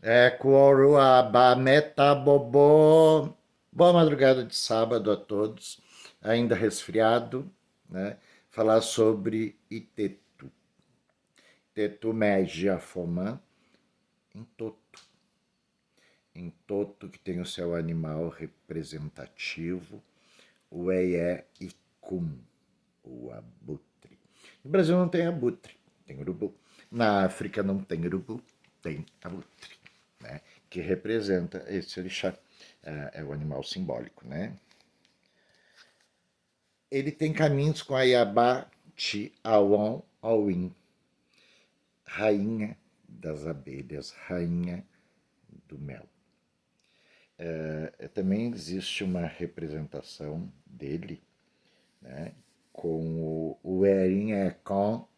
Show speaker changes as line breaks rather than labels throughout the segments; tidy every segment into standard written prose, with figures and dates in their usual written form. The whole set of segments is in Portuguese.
É Coruaba Metabobô. Boa madrugada de sábado a todos. Ainda resfriado, né? Falar sobre Itetu. Itetu Megia Fomã, em Toto. Em Toto, que tem o seu animal representativo, o Eé Icum, o abutre. No Brasil não tem abutre, tem urubu. Na África não tem urubu, tem abutre, né? Que representa esse orixá. É o animal simbólico, né? Ele tem caminhos com a Iabá, Ti, Awon, Awin, rainha das abelhas, rainha do mel. Também existe uma representação dele, né, com o Erin Ekon,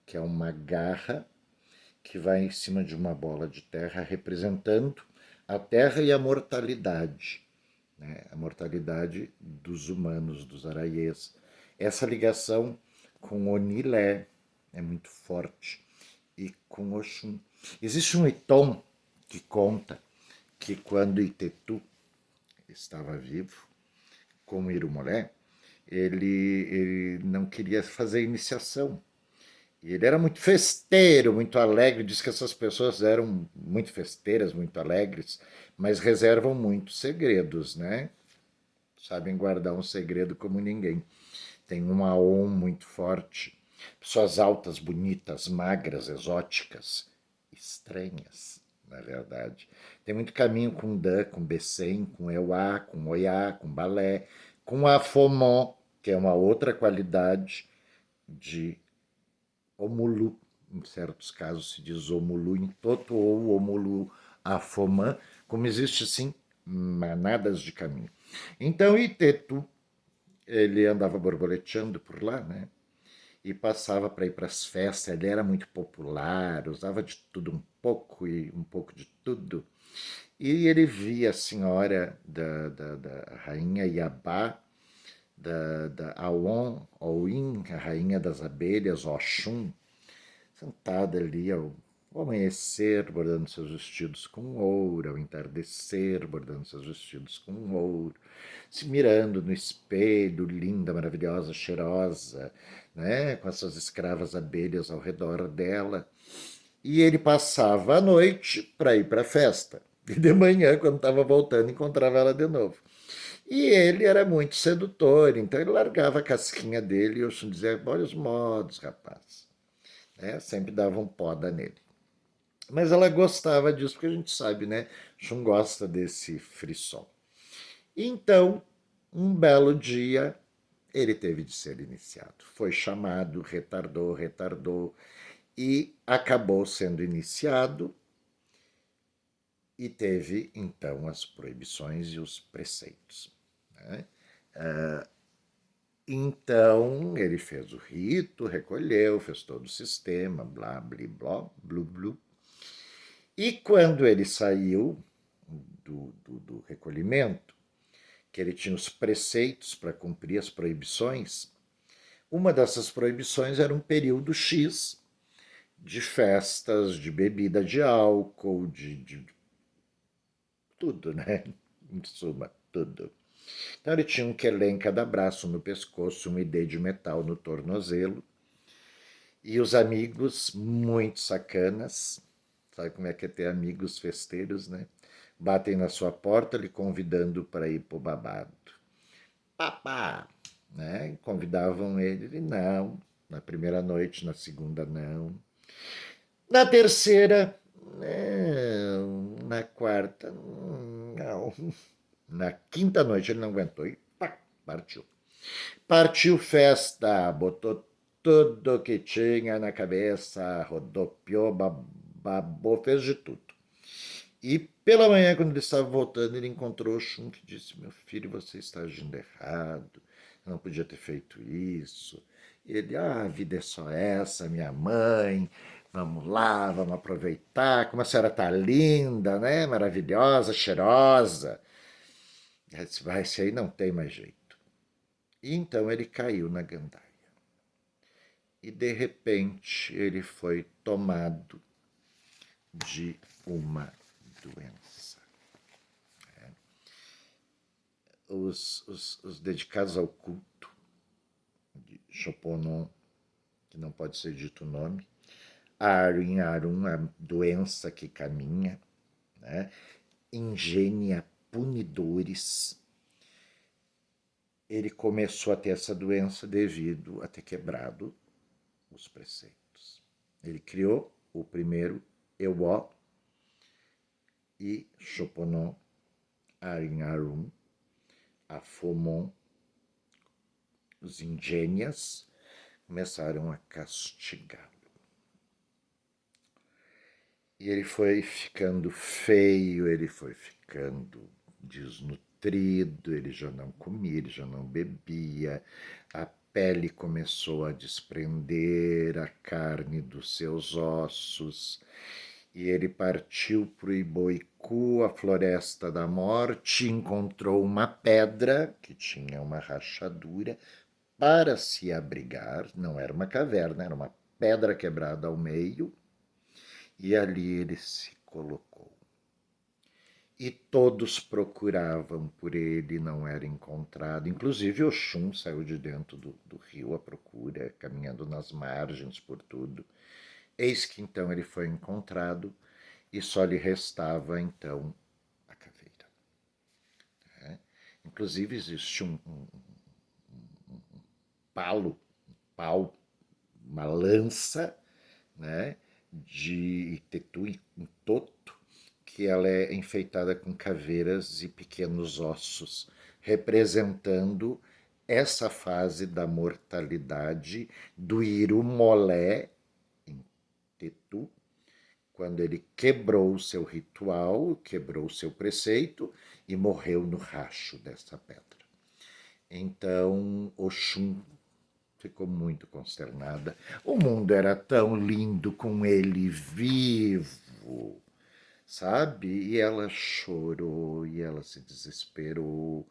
que é uma garra que vai em cima de uma bola de terra, representando a terra e a mortalidade, né? A mortalidade dos humanos, dos araiês. Essa ligação com Onilé é muito forte e com Oxum. Existe um Itom que conta que quando Itetu estava vivo, como Irumolé, ele não queria fazer iniciação. E ele era muito festeiro, muito alegre. Diz que essas pessoas eram muito festeiras, muito alegres, mas reservam muitos segredos, né? Sabem guardar um segredo como ninguém. Tem um aon muito forte. Pessoas altas, bonitas, magras, exóticas, estranhas, na verdade. Tem muito caminho com Dan, com Bessem, com Euá, com Oiá, com Balé, com Afomó, que é uma outra qualidade de Omulu. Em certos casos se diz Omulu em Toto ou Omulu Afomã, como existe sim manadas de caminho. Então Itetu, ele andava borboleteando por lá, né? E passava para ir para as festas. Ele era muito popular, usava de tudo um pouco e um pouco de tudo. E ele via a senhora da rainha Iabá, da Awon, Owin, a rainha das abelhas, Oxum, sentada ali ao amanhecer, bordando seus vestidos com ouro, ao entardecer, bordando seus vestidos com ouro, se mirando no espelho, linda, maravilhosa, cheirosa, né, com as suas escravas abelhas ao redor dela. E ele passava a noite para ir para a festa. E de manhã, quando estava voltando, encontrava ela de novo. E ele era muito sedutor, então ele largava a casquinha dele e eu dizia: olha os modos, rapaz. Né? Sempre dava um poda nele. Mas ela gostava disso, porque a gente sabe, né? Chum gosta desse frisson. Então, um belo dia, ele teve de ser iniciado. Foi chamado, retardou, e acabou sendo iniciado e teve, então, as proibições e os preceitos. Né? Então, ele fez o rito, recolheu, fez todo o sistema, blá, blá, blá, blu, blu. E quando ele saiu do recolhimento, que ele tinha os preceitos para cumprir as proibições, uma dessas proibições era um período X de festas, de bebida de álcool, de tudo, né? Em suma, tudo. Então ele tinha um quelé em cada braço, no pescoço, um ID de metal no tornozelo. E os amigos, muito sacanas, sabe como é que é ter amigos festeiros, né? Batem na sua porta lhe convidando para ir pro babado. Papá! Né? Convidavam ele não. Na primeira noite, na segunda não. Na terceira, não. Na quarta, não. Na quinta noite ele não aguentou e pá, partiu. Partiu festa, botou tudo que tinha na cabeça, rodopiou, babou, fez de tudo. E pela manhã, quando ele estava voltando, ele encontrou o Chum que disse: meu filho, você está agindo errado, eu não podia ter feito isso. E ele: a vida é só essa, minha mãe, vamos lá, vamos aproveitar, como a senhora está linda, né? Maravilhosa, cheirosa. Ele disse: vai, esse aí não tem mais jeito. E então ele caiu na gandaia. E de repente ele foi tomado de uma doença. Os dedicados ao culto de Choponon, que não pode ser dito o nome, Arin Arun, a doença que caminha, né? Ingênia punidores. Ele começou a ter essa doença devido a ter quebrado os preceitos. Ele criou o primeiro Ewo e Choponon, Arin Arun, a Fomon, os ingênias começaram a castigá-lo. E ele foi ficando feio, ele foi ficando desnutrido, ele já não comia, ele já não bebia, a pele começou a desprender a carne dos seus ossos, e ele partiu para o Iboiku, a floresta da morte, encontrou uma pedra que tinha uma rachadura para se abrigar, não era uma caverna, era uma pedra quebrada ao meio, e ali ele se colocou. E todos procuravam por ele, não era encontrado. Inclusive Oxum saiu de dentro do rio à procura, caminhando nas margens por tudo. Eis que então ele foi encontrado e só lhe restava então a caveira. Inclusive existe um pau, uma lança, né, de Itetu em Toto, que ela é enfeitada com caveiras e pequenos ossos, representando essa fase da mortalidade do Irumolé em Tetu, quando ele quebrou o seu ritual, quebrou o seu preceito e morreu no racho dessa pedra. Então, Oxum ficou muito consternada. O mundo era tão lindo com ele vivo, sabe? E ela chorou, e ela se desesperou,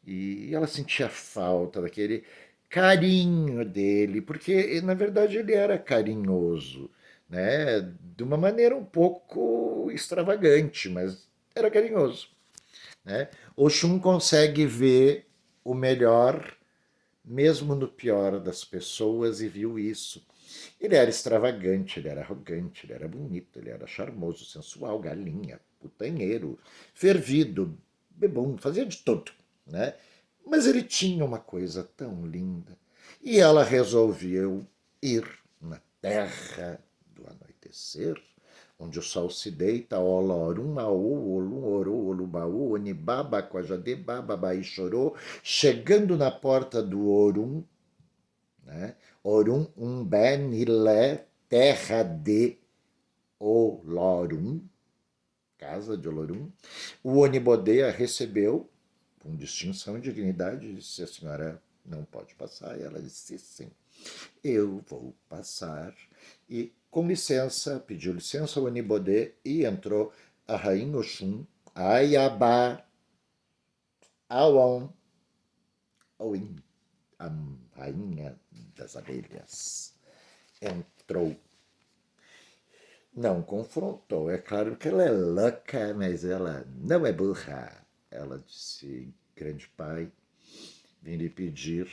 e ela sentia falta daquele carinho dele, porque na verdade ele era carinhoso, né? De uma maneira um pouco extravagante, mas era carinhoso, né? Oxum consegue ver o melhor mesmo no pior das pessoas, e viu isso. Ele era extravagante, ele era arrogante, ele era bonito, ele era charmoso, sensual, galinha, putanheiro, fervido, bebum, fazia de tudo, né? Mas ele tinha uma coisa tão linda. E ela resolveu ir na terra do anoitecer, onde o sol se deita, Olorum, Aú, Olum, Oru, Olubaú, Onibaba, Quajadê, Bababai, Chorou, chegando na porta do Orum, né? Orum, Umbé, Nilé, terra de Olorum, casa de Olorum. O Onibodê a recebeu com distinção e dignidade e disse: a senhora não pode passar. E ela disse: sim, eu vou passar. E, com licença, pediu licença ao Onibodê e entrou a rainha Oxum, Ayabá, Awon, Oin, a rainha das abelhas. Entrou. Não confrontou, é claro que ela é louca, mas ela não é burra. Ela disse: grande pai, vim lhe pedir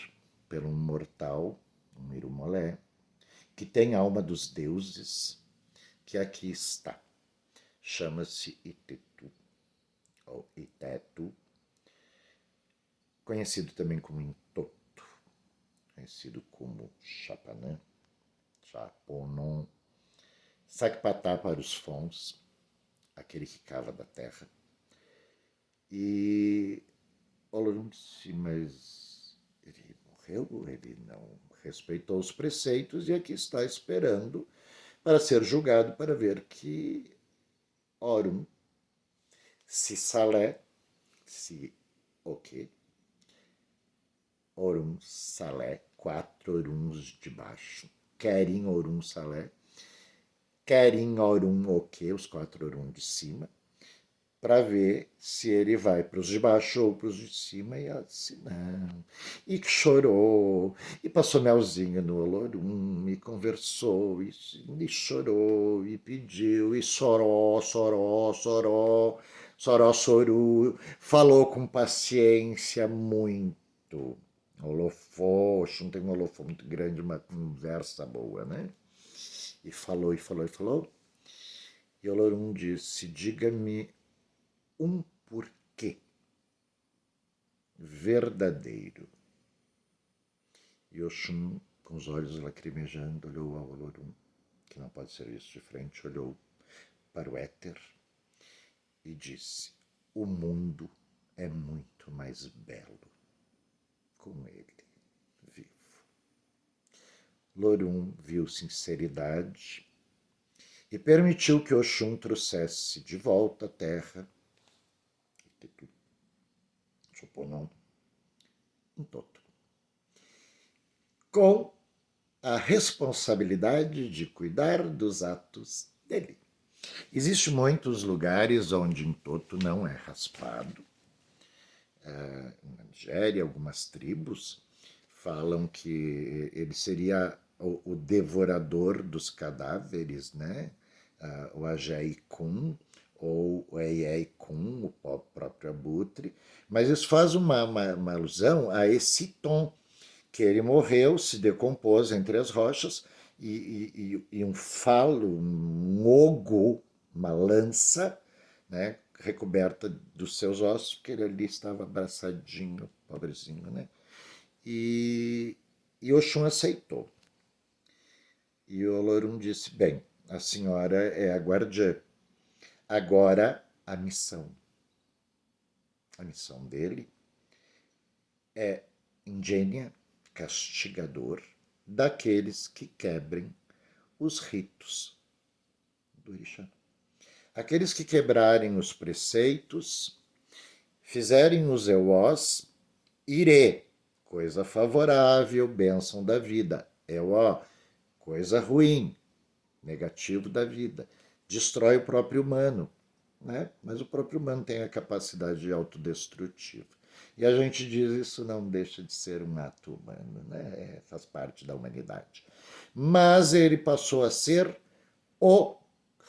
pelo um mortal, um Irumolé, que tem alma dos deuses, que aqui está. Chama-se Itetu, ou Itetu, conhecido também como Intoto, conhecido como Chapanã, Chaponon, Sacpatá para os Fons, aquele que cava da terra. E Olorum disse: mas ele morreu, ele não respeitou os preceitos e aqui está esperando para ser julgado, para ver que Orum, se Salé, se o quê? Orum Salé, 4 Oruns de baixo, Kerin Orum Salé, Kerin Orum o quê? Os 4 Orum de cima, para ver se ele vai para os de baixo ou para os de cima, e ela disse não. E que chorou, e passou melzinho no Olorum, e conversou, e chorou, e pediu, e soró, soró, soró, soró, soru, falou com paciência muito. Olofô, Oxum tem um olofô muito grande, uma conversa boa, né? E falou, e falou, e falou. E Olorum disse, diga-me um porquê verdadeiro. E Oxum, com os olhos lacrimejando, olhou ao Olorum, que não pode ser visto de frente, olhou para o éter e disse, o mundo é muito mais belo com ele vivo. Lorum viu sinceridade e permitiu que Oxum trouxesse de volta à terra, suponham, um toto, com a responsabilidade de cuidar dos atos dele. Existem muitos lugares onde um toto não é raspado. Na Nigéria, algumas tribos falam que ele seria o devorador dos cadáveres, né? O Ajay-kun ou o Eyei-kun, o próprio abutre, mas isso faz uma alusão a esse tom, que ele morreu, se decompôs entre as rochas, e um falo, um ogo, uma lança, né, recoberta dos seus ossos, porque ele ali estava abraçadinho, pobrezinho, né? E Oxum aceitou. E o Olorum disse, bem, a senhora é a guardiã, agora a missão. A missão dele é ingênia, castigador daqueles que quebrem os ritos do orixá. Aqueles que quebrarem os preceitos, fizerem os euós, irê, coisa favorável, bênção da vida. Euó, coisa ruim, negativo da vida. Destrói o próprio humano, né? Mas o próprio humano tem a capacidade de autodestrutiva. E a gente diz isso não deixa de ser um ato humano, né? Faz parte da humanidade. Mas ele passou a ser o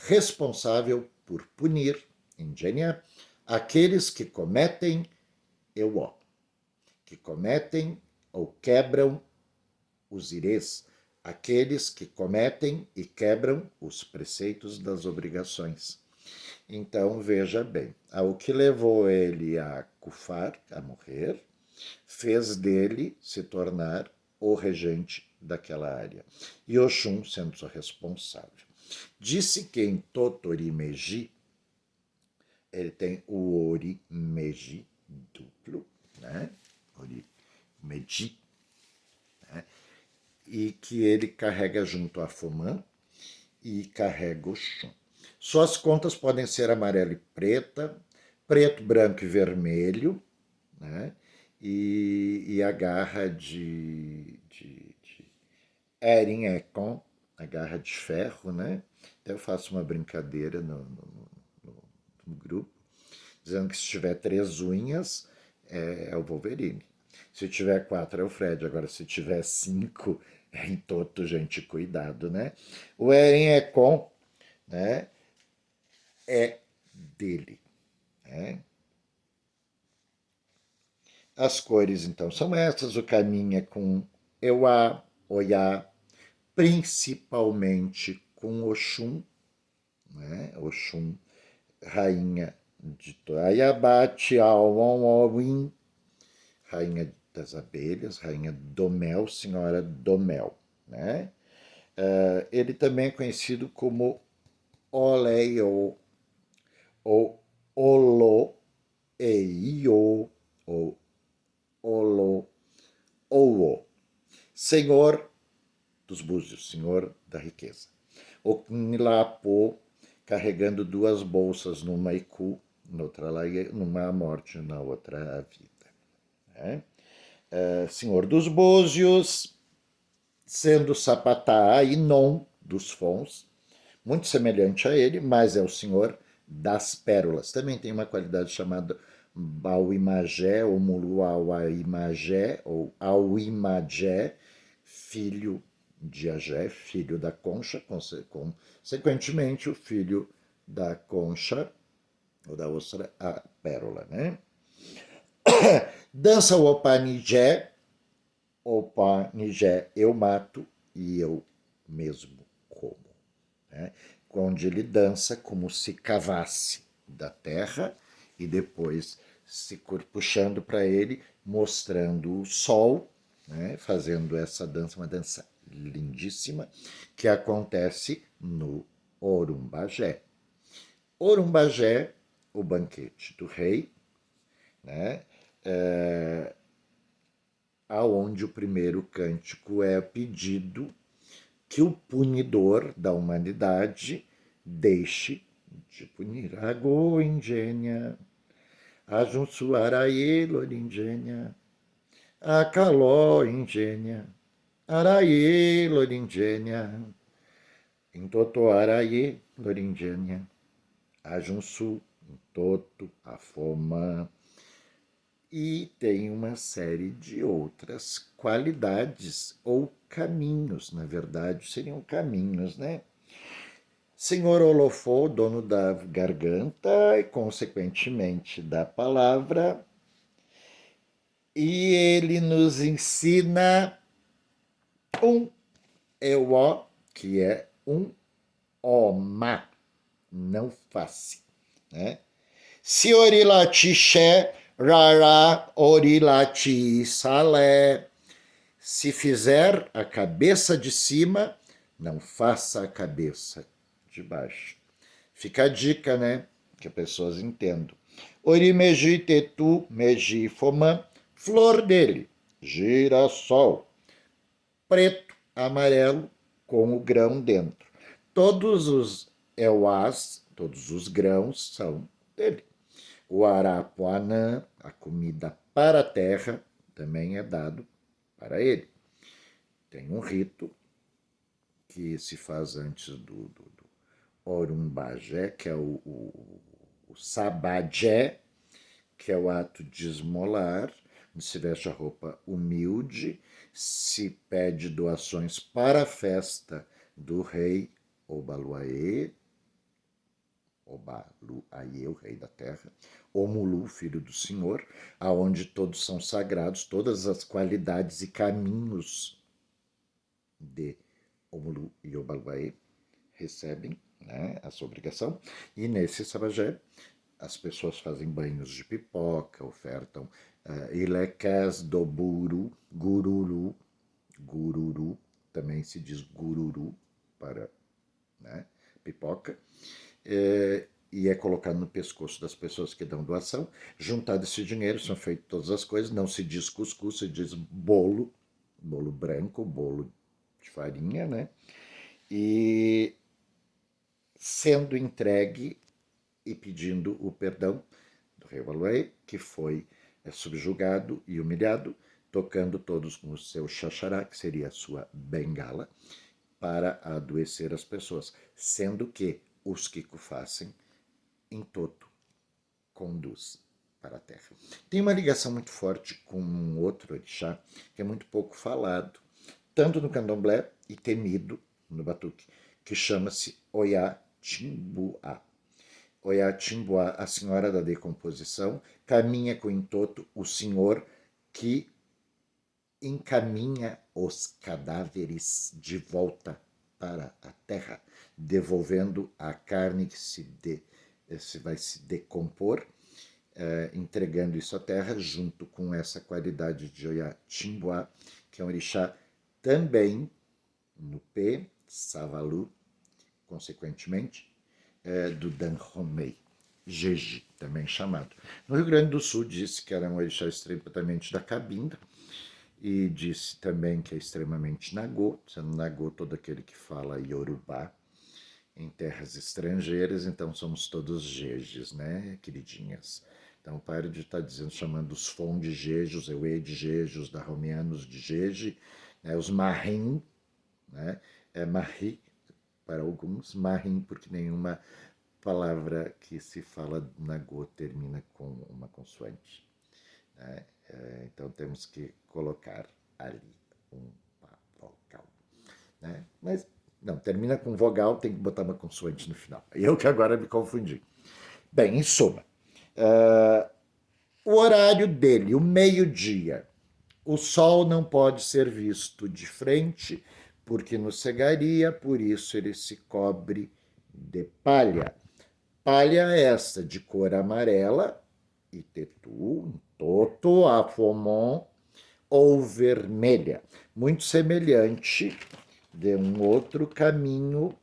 responsável por punir, ingênia, aqueles que cometem euó, que cometem ou quebram os irês, aqueles que cometem e quebram os preceitos das obrigações. Então, veja bem, o que levou ele a Kufar, a morrer, fez dele se tornar o regente daquela área. E Oxum sendo o responsável. Disse que em Totorimeji, ele tem o Orimeji duplo, né? Orimeji, né? E que ele carrega junto a Fumã e carrega Oxum. Suas contas podem ser amarelo e preta, preto, branco e vermelho, né? E a garra de Erin Ekon, a garra de ferro, né? Até eu faço uma brincadeira no grupo, dizendo que se tiver 3 unhas é o Wolverine. Se tiver 4 é o Fred. Agora, se tiver 5 é em Toto, gente, cuidado, né? O Erin Ekon, né? É dele, né? As cores, então, são essas. O caminho é com Euá, Oiá, principalmente com Oxum, né? Oxum, rainha de Ayabate, Awon, rainha das abelhas, rainha do mel, senhora do mel, né? Ele também é conhecido como Oleio, ou Olo, Eio, ou Olo, Owo, senhor dos búzios, senhor da riqueza. O Nilapô, carregando 2 bolsas, numa Iku, noutra numa morte, na outra a vida. Né? Senhor dos búzios, sendo Sapatá e Non dos Fons, muito semelhante a ele, mas é o senhor das pérolas. Também tem uma qualidade chamada Bauimagé, ou Muluauaimagé, ou Auimagé, filho de Agé, filho da concha, consequentemente o filho da concha, ou da ostra, a pérola, né? Dança o Opanigé, eu mato e eu mesmo como, né? Onde ele dança como se cavasse da terra e depois se puxando para ele, mostrando o sol, né? Fazendo essa dança, uma dança lindíssima, que acontece no Orumbagé. Orumbagé, o banquete do rei, né? Aonde o primeiro cântico é pedido que o punidor da humanidade deixe de punir. Ago ingênia, ajunsuaraie loringênia, acaló ingênia, araie loringênia, intotoaraie loringênia, ajunsu, intoto, afoma, e tem uma série de outras qualidades ou caminhos, na verdade, seriam caminhos, né? Senhor Olofô, dono da garganta e, consequentemente, da palavra, e ele nos ensina um Ewó, que é um Oma, não face, né? Se orilati xé, rará, orilati salé. Se fizer a cabeça de cima, não faça a cabeça de baixo. Fica a dica, né? Que as pessoas entendam. Orimeji tetu, meji fomã, flor dele, girassol, preto, amarelo, com o grão dentro. Todos os euás, todos os grãos são dele. O arapuanã, a comida para a terra, também é dado para ele. Tem um rito que se faz antes do Orumbagé, que é o Sabajé, que é o ato de esmolar, se veste a roupa humilde, se pede doações para a festa do rei Obaluaê, Obaluaê, o rei da terra, Omulu, filho do Senhor, aonde todos são sagrados, todas as qualidades e caminhos de Omulu e Obaluaê recebem, né, essa obrigação, e nesse Sabajé as pessoas fazem banhos de pipoca, ofertam ilecás do buru, gururu, também se diz gururu para, né, pipoca, e é colocado no pescoço das pessoas que dão doação. Juntado esse dinheiro, são feitas todas as coisas, não se diz cuscuz, se diz bolo, bolo branco, bolo de farinha, né? E sendo entregue e pedindo o perdão do rei Waluê, que foi subjugado e humilhado, tocando todos com o seu xaxará, que seria a sua bengala, para adoecer as pessoas, sendo que os que o fazem em toto conduz para a terra. Tem uma ligação muito forte com um outro orixá que é muito pouco falado, tanto no candomblé e temido no batuque, que chama-se Oiá Timbuá. Oiá Timbuá, a senhora da decomposição, caminha com entoto o senhor que encaminha os cadáveres de volta para a terra, devolvendo a carne que se vai se decompor, entregando isso à terra, junto com essa qualidade de Oiá Timbuá, que é um orixá também no P, Savalu, consequentemente, do Danromei, Jeji, também chamado. No Rio Grande do Sul disse que era um orixá extremamente da cabinda, e disse também que é extremamente nagô, sendo nagô todo aquele que fala iorubá em terras estrangeiras, então somos todos jejis, né, queridinhas? Então pare de estar dizendo, chamando os Fon de jejos, Euê de jejos, Daromianos de jeje, né, os Marim, né, Marri para alguns, Marim porque nenhuma palavra que se fala na Go termina com uma consoante. Né? Então temos que colocar ali uma vogal. Né? Mas não, termina com vogal, tem que botar uma consoante no final. Eu que agora me confundi. Bem, em suma, o horário dele, o meio-dia. O sol não pode ser visto de frente, porque nos cegaria, por isso ele se cobre de palha. Palha essa de cor amarela, itetu, toto, afomon, ou vermelha, muito semelhante de um outro caminho,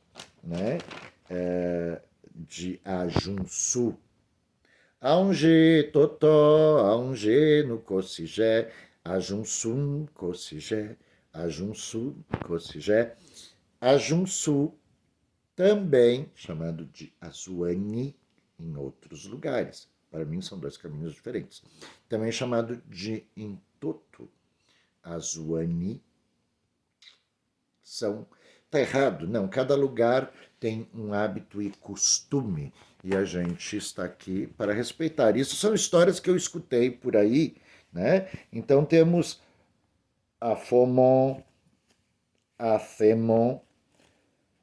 né, de Ajunsu. Aonge, totó, aonge no Cossigé, Ajunsum, Cossigé, Ajunsu, Cossigé. Ajunsu, também chamado de Azuani em outros lugares. Para mim são dois caminhos diferentes. Também chamado de Intoto. Azuani são... Está errado, não. Cada lugar tem um hábito e costume e a gente está aqui para respeitar. Isso são histórias que eu escutei por aí, né? Então temos a Fomon, a Femon,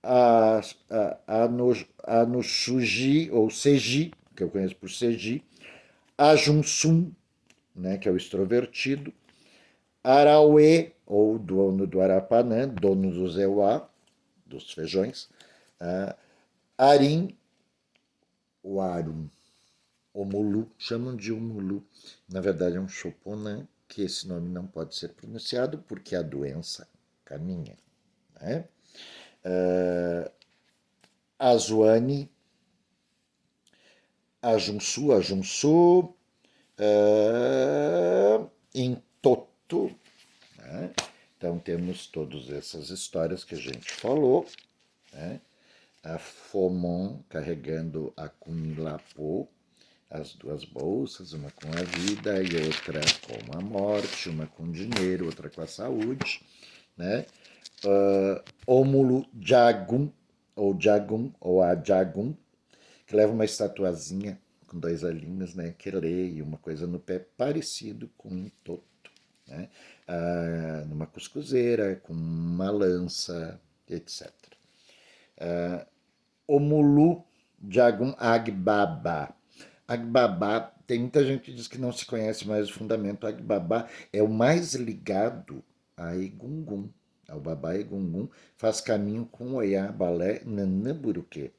a Nushuji, ou Seji, que eu conheço por Seji, a Junsum, né, que é o extrovertido, Arauê, ou dono do Arapanã, dono do Zeuá, dos feijões, Arim, o Arum, o Mulu, chamam de Umulu, na verdade é um Choponã, que esse nome não pode ser pronunciado porque a doença caminha. Né? Azuani, Ajunsu, Intoto. Né? Então temos todas essas histórias que a gente falou. Né? A Fomon carregando a Kunilapô, as duas bolsas, uma com a vida e outra com a morte, uma com dinheiro, outra com a saúde. Né? Ómulo Jagum, ou Jagum, ou a Jagum, que leva uma estatuazinha com dois olhinhos, né, que lê e uma coisa no pé parecido com um toto. Né? Numa cuscuzeira, com uma lança, etc. Omulu Jagum Agbaba. Agbaba, tem muita gente que diz que não se conhece mais o fundamento. Agbaba é o mais ligado a Egungun, ao Babá Egungun, faz caminho com Oiá, Balé, Nanamburuque,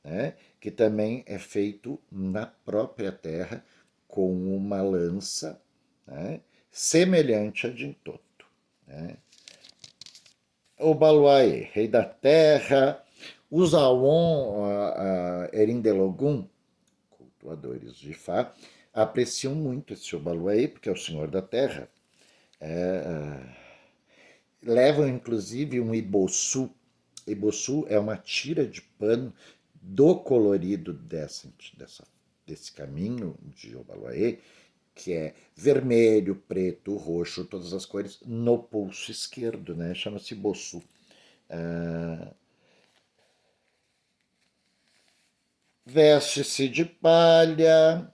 né? Que também é feito na própria terra com uma lança, né? Semelhante a de Intoto. Né? O Baluaê, rei da terra, os Awon Erindelogum, cultuadores de Fá, apreciam muito esse Obaluaê, porque é o senhor da terra. Levam, inclusive, um iboçu. Iboçu é uma tira de pano do colorido desse caminho de Obaluaê, que é vermelho, preto, roxo, todas as cores, no pulso esquerdo, né? Chama-se iboçu. Veste-se de palha,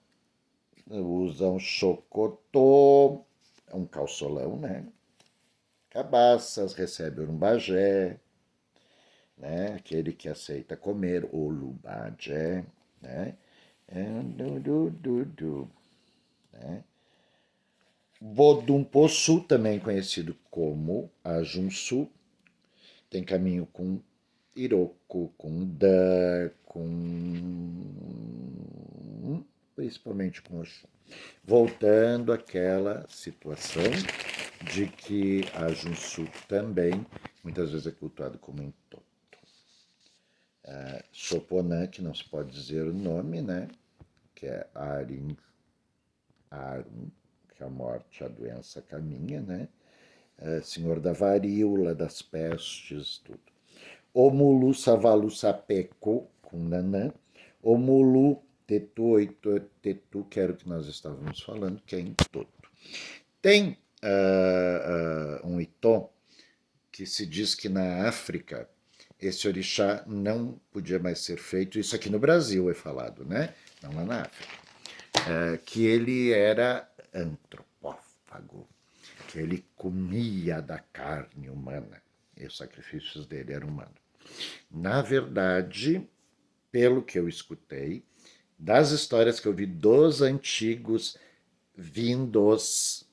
usa um chocotô, um calçolão, né? Cabaças, recebe urumbagé, né? Aquele que aceita comer, olubagé, né? Né? Vodumpossu, também conhecido como Ajunsu, tem caminho com Iroko, com Da, principalmente com Oxum. Voltando àquela situação de que a Junsu também, muitas vezes é cultuado como Intoto. Choponã, que não se pode dizer o nome, né? Que é Arum, que é a morte, a doença caminha, né? Senhor da varíola, das pestes, tudo. Omulu Savalu Sapeco, com Nanã. Omulu Tetu, Tetu, que era o que nós estávamos falando, que é em Toto. Tem um Iton que se diz que na África esse orixá não podia mais ser feito, isso aqui no Brasil é falado, né? Não lá na África, que ele era antropófago, que ele comia da carne humana, e os sacrifícios dele eram humanos. Na verdade, pelo que eu escutei, das histórias que eu vi dos antigos vindos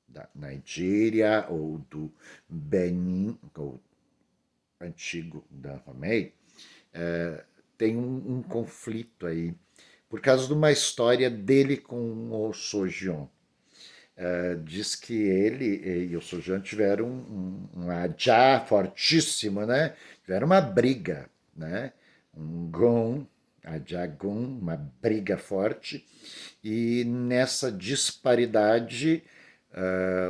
da Nigéria ou do Benin, ou antigo da Romei, tem um conflito aí, por causa de uma história dele com o Sojion. Diz que ele e o Sojion tiveram um ajá fortíssimo, né? Tiveram uma briga, né? Um gon, ajá gon, uma briga forte. E nessa disparidade,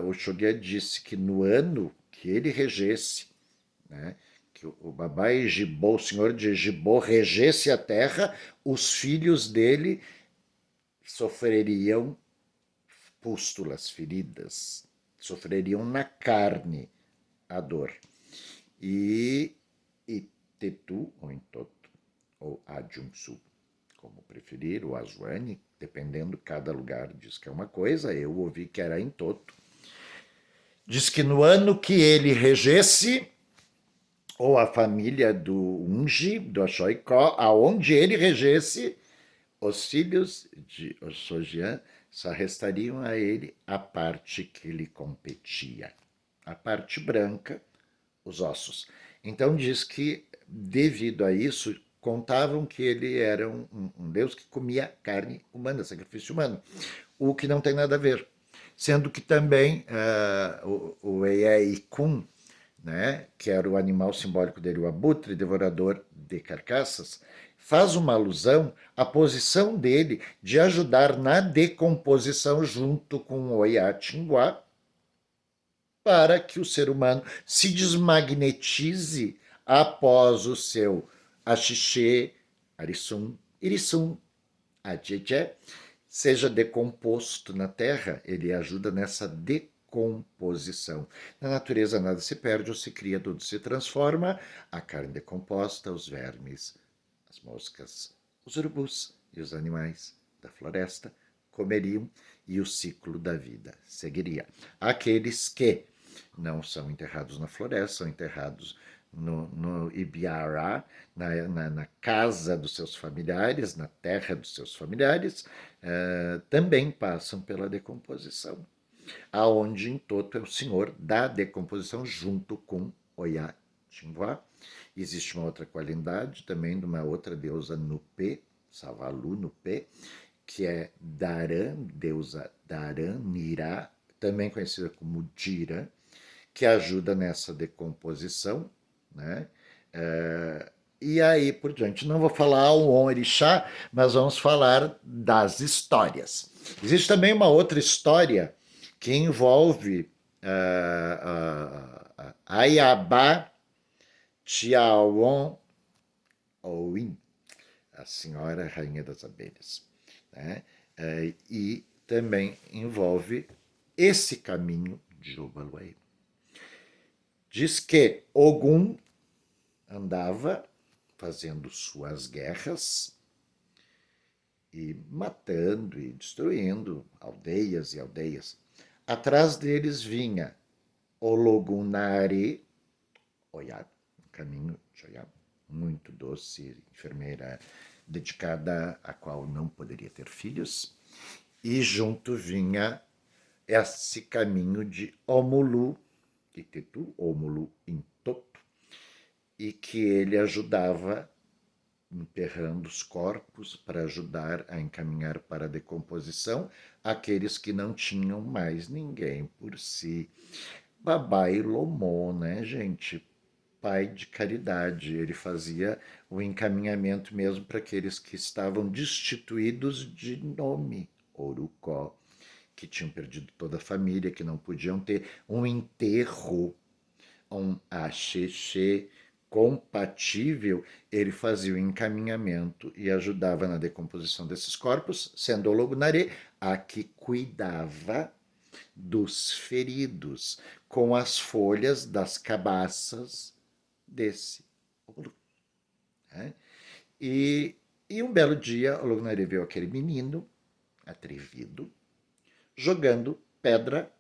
o Shogya disse que no ano que ele regesse, né, que o Babá Ejibô, o senhor de Ejibô, regesse a terra, os filhos dele sofreriam pústulas, feridas, sofreriam na carne a dor. E Itetu, ou Intoto, ou Adjumsu, como preferir, o Azuane, dependendo, cada lugar diz que é uma coisa, eu ouvi que era Intoto. Diz que no ano que ele regesse, ou a família do Unji, do Axoicó, aonde ele regesse, os filhos de Osojian só restariam a ele a parte que lhe competia. A parte branca, os ossos. Então diz que, devido a isso, contavam que ele era um deus que comia carne humana, sacrifício humano, o que não tem nada a ver. Sendo que também o Eikun, né, que era o animal simbólico dele, o abutre, devorador de carcaças, faz uma alusão à posição dele de ajudar na decomposição junto com o Oiatinguá, para que o ser humano se desmagnetize após o seu axixê, arisum, irisum, adjejé, seja decomposto na terra. Ele ajuda nessa decomposição. Na natureza nada se perde ou se cria, tudo se transforma. A carne decomposta, os vermes, as moscas, os urubus e os animais da floresta comeriam e o ciclo da vida seguiria. Aqueles que não são enterrados na floresta, são enterrados no Ibiará, na casa dos seus familiares, na terra dos seus familiares, também passam pela decomposição, aonde em Toto é o senhor da decomposição junto com Oya Chingwa. Existe uma outra qualidade também de uma outra deusa Nupê, Savalu Nupê, que é Daran, deusa Daran Nirá, também conhecida como Dira, que ajuda nessa decomposição, né? E aí por diante. Não vou falar o orixá, mas vamos falar das histórias. Existe também uma outra história que envolve Ayabá Tiawon Owin, a senhora rainha das abelhas, né? E também envolve esse caminho de Obaluaí. Diz que Ogum andava fazendo suas guerras e matando e destruindo aldeias e aldeias. Atrás deles vinha Ologunare, Oyá, caminho de Oyá, muito doce, enfermeira dedicada a qual não poderia ter filhos, e junto vinha esse caminho de Omulu, Itetu, Omulu Intoto, e que ele ajudava enterrando os corpos para ajudar a encaminhar para a decomposição aqueles que não tinham mais ninguém por si. Babai Lomô, né, gente? Pai de caridade. Ele fazia o encaminhamento mesmo para aqueles que estavam destituídos de nome, Orucó, que tinham perdido toda a família, que não podiam ter um enterro, um axexê compatível. Ele fazia o encaminhamento e ajudava na decomposição desses corpos, sendo o Ologunare a que cuidava dos feridos com as folhas das cabaças desse Olu, né? E um belo dia, o Logunari viu aquele menino atrevido jogando pedra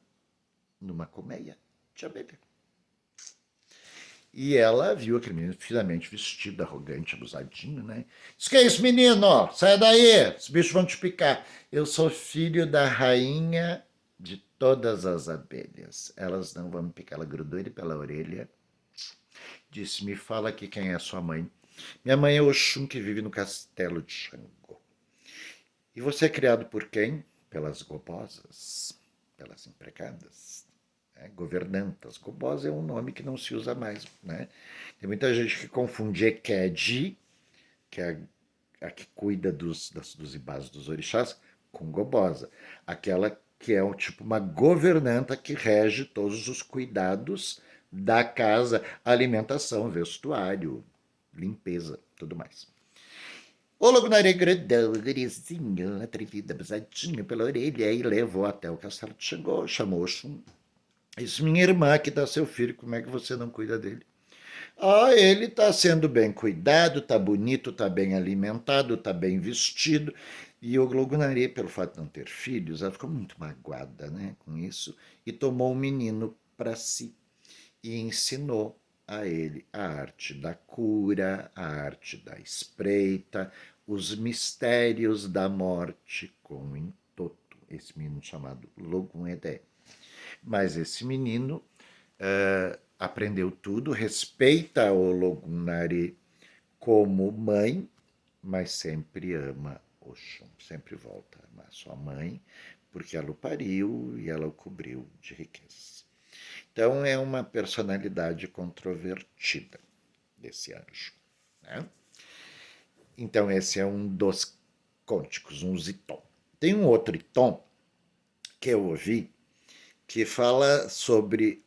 numa colmeia de abelha. E ela viu aquele menino finalmente vestido, arrogante, abusadinho, né? Diz, que é isso, menino? Sai daí, os bichos vão te picar. Eu sou filho da rainha de todas as abelhas. Elas não vão me picar. Ela grudou ele pela orelha. Disse, me fala aqui quem é sua mãe. Minha mãe é Oxum, que vive no castelo de Xangô. E você é criado por quem? Pelas gobosas, pelas empregadas, né? Governantas. Gobosa é um nome que não se usa mais, né? Tem muita gente que confunde Ekedi, que é a que cuida dos ibás dos orixás, com Gobosa. Aquela que é tipo uma governanta que rege todos os cuidados da casa, alimentação, vestuário, limpeza, tudo mais. O Logunari grudou o gurizinho, atrevido, abusadinho pela orelha, e levou até o castelo de Xangô, chamou Oxum. Disse, minha irmã que dá seu filho, como é que você não cuida dele? Ah, ele está sendo bem cuidado, está bonito, está bem alimentado, está bem vestido. E o Logunari, pelo fato de não ter filhos, ela ficou muito magoada, né, com isso, e tomou o menino para si e ensinou a ele a arte da cura, a arte da espreita, os mistérios da morte com o entoto. Esse menino chamado Logun Edé. Mas esse menino aprendeu tudo, respeita o Logunari como mãe, mas sempre ama Oxum, sempre volta a amar sua mãe, porque ela o pariu e ela o cobriu de riquezas. Então é uma personalidade controvertida desse anjo, né? Então esse é um dos cânticos, um zitom. Tem um outro tom que eu ouvi que fala sobre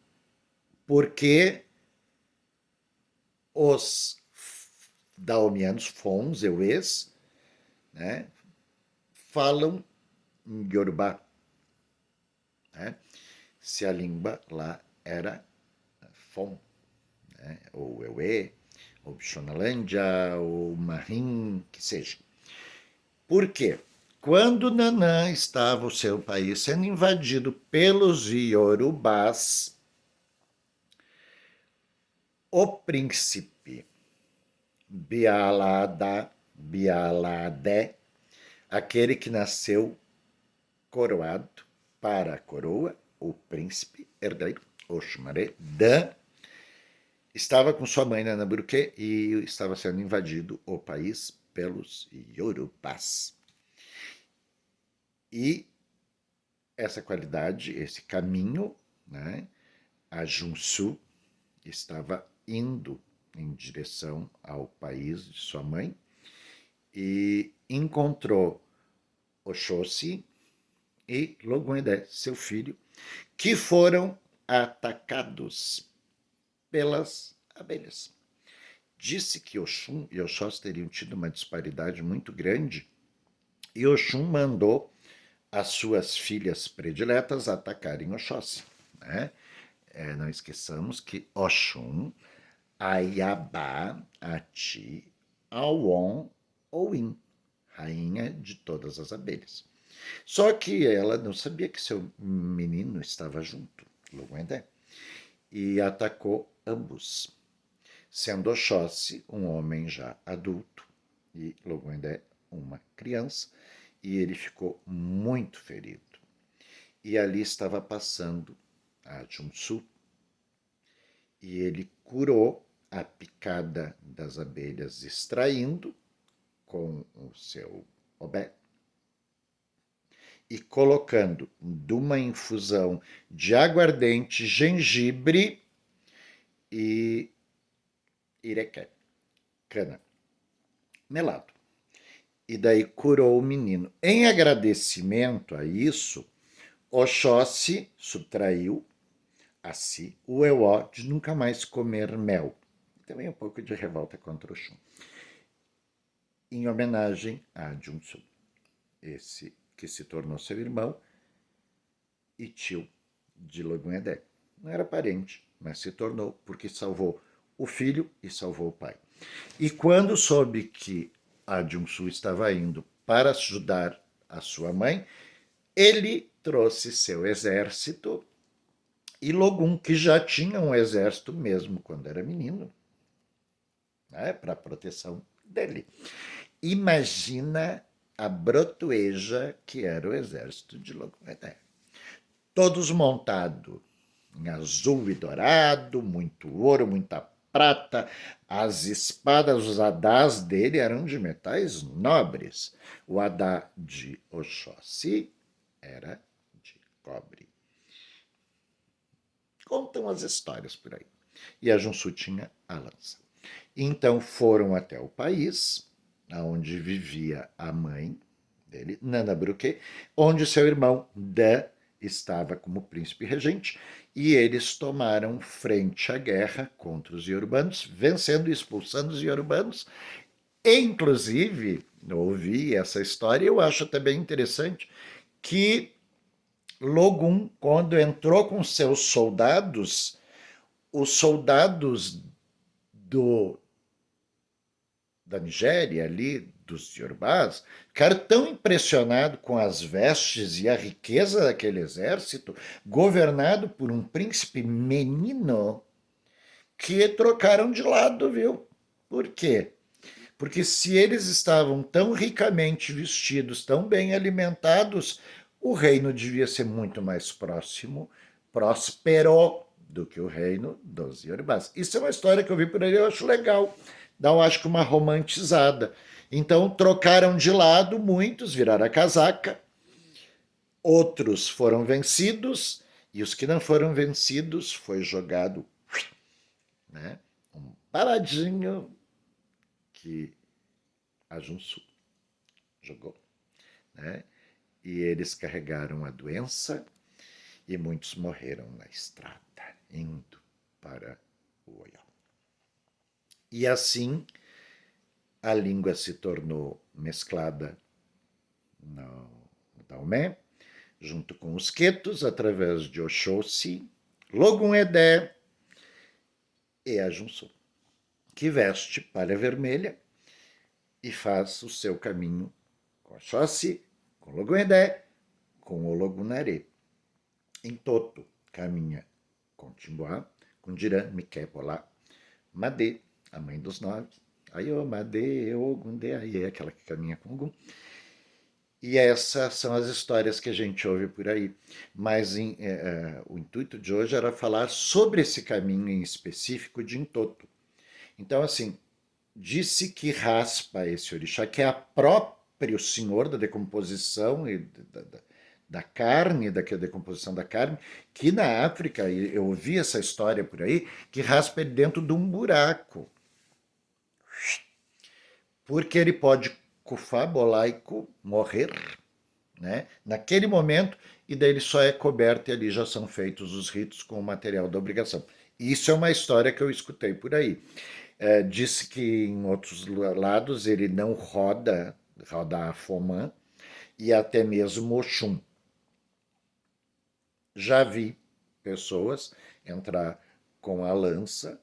por que os daomianos, fons, euês, né, falam em Yorubá, né? Se a língua lá era fon, né, ou euê, ou Bixonalândia, ou Marim, que seja. Por quê? Quando Nanã estava o seu país sendo invadido pelos Yorubás, o príncipe Bialade, aquele que nasceu coroado para a coroa, o príncipe herdeiro, Oxumaré, estava com sua mãe Nanaburuque e estava sendo invadido o país pelos Yorubás. E essa qualidade, esse caminho, né, a Junsu estava indo em direção ao país de sua mãe e encontrou Oxóssi e Logunedé, seu filho, que foram atacados pelas abelhas. Disse que Oxum e Oxóssi teriam tido uma disparidade muito grande e Oxum mandou as suas filhas prediletas atacarem Oxóssi, né? Não esqueçamos que Oxum, Ayabá, Ati, Awon, Owin, rainha de todas as abelhas. Só que ela não sabia que seu menino estava junto, Loguendé, e atacou ambos, sendo Oxóssi um homem já adulto e Loguendé uma criança, e ele ficou muito ferido. E ali estava passando a Junsu, e ele curou a picada das abelhas, extraindo com o seu obé e colocando de uma infusão de aguardente, gengibre e irequé, cana, melado. E daí curou o menino. Em agradecimento a isso, Oxóssi subtraiu a si o Euó de nunca mais comer mel. Também um pouco de revolta contra o Xum. Em homenagem a Junsu, esse que se tornou seu irmão e tio de Logunedé. Não era parente, mas se tornou porque salvou o filho e salvou o pai. E quando soube que Adjunsu estava indo para ajudar a sua mãe, ele trouxe seu exército e Logum, que já tinha um exército mesmo quando era menino, né, para proteção dele. Imagina a brotoeja que era o exército de Logum. Todos montados em azul e dourado, muito ouro, muita prata. As espadas, os adás dele eram de metais nobres. O adá de Oxóssi era de cobre. Contam as histórias por aí. E a Junsu tinha a lança. Então foram até o país, onde vivia a mãe dele, Nana Bruquet, onde seu irmão Dan estava como príncipe regente, e eles tomaram frente à guerra contra os iorubanos, vencendo e expulsando os iorubanos. E, inclusive, eu ouvi essa história e eu acho até bem interessante que Logum, quando entrou com seus soldados, os soldados do, da Nigéria, ali, dos Yorubás, ficaram tão impressionados com as vestes e a riqueza daquele exército, governado por um príncipe menino, que trocaram de lado, viu? Por quê? Porque se eles estavam tão ricamente vestidos, tão bem alimentados, o reino devia ser muito mais próspero do que o reino dos Yorubás. Isso é uma história que eu vi por aí, eu acho legal. Dá, eu acho que uma romantizada. Então trocaram de lado, muitos viraram a casaca, outros foram vencidos, e os que não foram vencidos foi jogado, né, um paradinho que a Junsu jogou, né? E eles carregaram a doença e muitos morreram na estrada, indo para o Oió. E assim a língua se tornou mesclada no Daomé, junto com os quetos, através de Oxóssi, Logum Edé e a Junsu, que veste palha vermelha e faz o seu caminho com Oxóssi, com Logum Edé, com o Logunaré. Em Toto, caminha com Timboá, com Dirã, Miquépolá, Madê, a mãe dos 9, Aiô, Madê, Ogundê, aí é aquela que caminha com Ogum. E essas são as histórias que a gente ouve por aí. Mas o intuito de hoje era falar sobre esse caminho em específico de Entoto. Então, assim, disse que raspa esse orixá, que é a próprio senhor da decomposição e da carne, da decomposição da carne, que na África, eu ouvi essa história por aí, que raspa ele dentro de um buraco. Porque ele pode cufar, bolaico, morrer, né, naquele momento, e daí ele só é coberto e ali já são feitos os ritos com o material da obrigação. Isso é uma história que eu escutei por aí. Disse que em outros lados ele não roda a Fomã e até mesmo Oxum. Já vi pessoas entrar com a lança,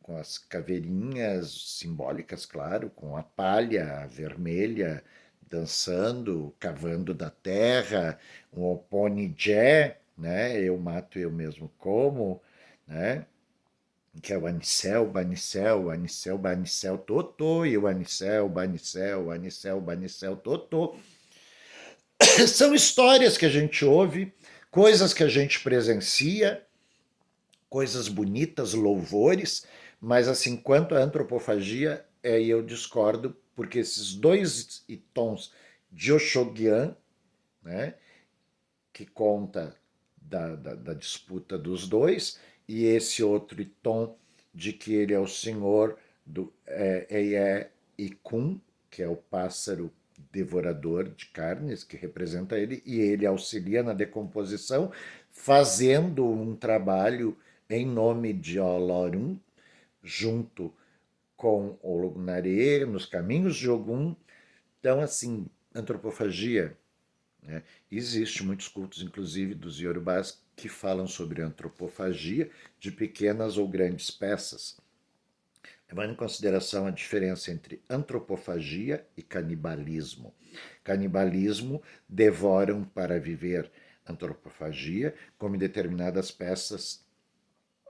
com as caveirinhas simbólicas, claro, com a palha vermelha, dançando, cavando da terra, um oponijé, né? Eu mato, eu mesmo como, né? Que é o Anicel, Banicel, Anicel, Banicel, Totô, e o Anicel, Banicel, Anicel, Banicel, Totô. São histórias que a gente ouve, coisas que a gente presencia, coisas bonitas, louvores, mas assim, quanto à antropofagia, eu discordo, porque esses dois tons de Oxoguian, né, que conta da disputa dos dois, e esse outro tom de que ele é o senhor do Eie Ikun, que é o pássaro devorador de carnes, que representa ele, e ele auxilia na decomposição, fazendo um trabalho em nome de Olorum, junto com o Logunaré, nos caminhos de Ogum. Então, assim, antropofagia, né? Existe muitos cultos, inclusive dos Yorubás, que falam sobre antropofagia de pequenas ou grandes peças. levando em consideração a diferença entre antropofagia e canibalismo. Canibalismo, devoram para viver. Antropofagia, come determinadas peças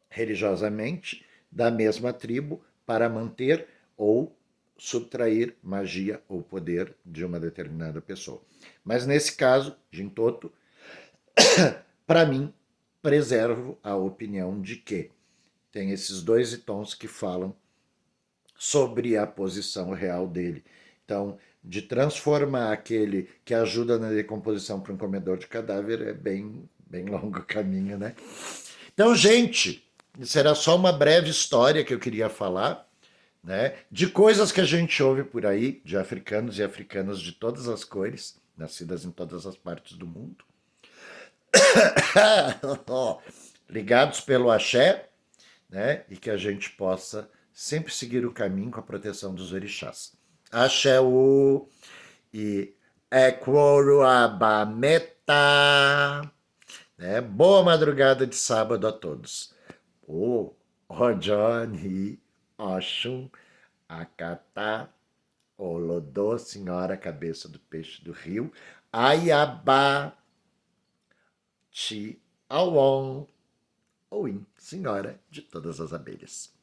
religiosamente da mesma tribo para manter ou subtrair magia ou poder de uma determinada pessoa. Mas nesse caso, Jintoto, para mim, preservo a opinião de que tem esses dois itons que falam sobre a posição real dele. Então, de transformar aquele que ajuda na decomposição para um comedor de cadáver é bem longo o caminho, né? Então, gente, isso era só uma breve história que eu queria falar, né? De coisas que a gente ouve por aí, de africanos e africanas de todas as cores, nascidas em todas as partes do mundo. Ligados pelo axé, né? E que a gente possa sempre seguir o caminho com a proteção dos orixás. Axé o e Equoroabameta. Né? Boa madrugada de sábado a todos. O Johnny, Oxum, Acatá, Olodô, Senhora Cabeça do Peixe do Rio, Ayabá, Ti, Awon, Owin, Senhora de todas as abelhas.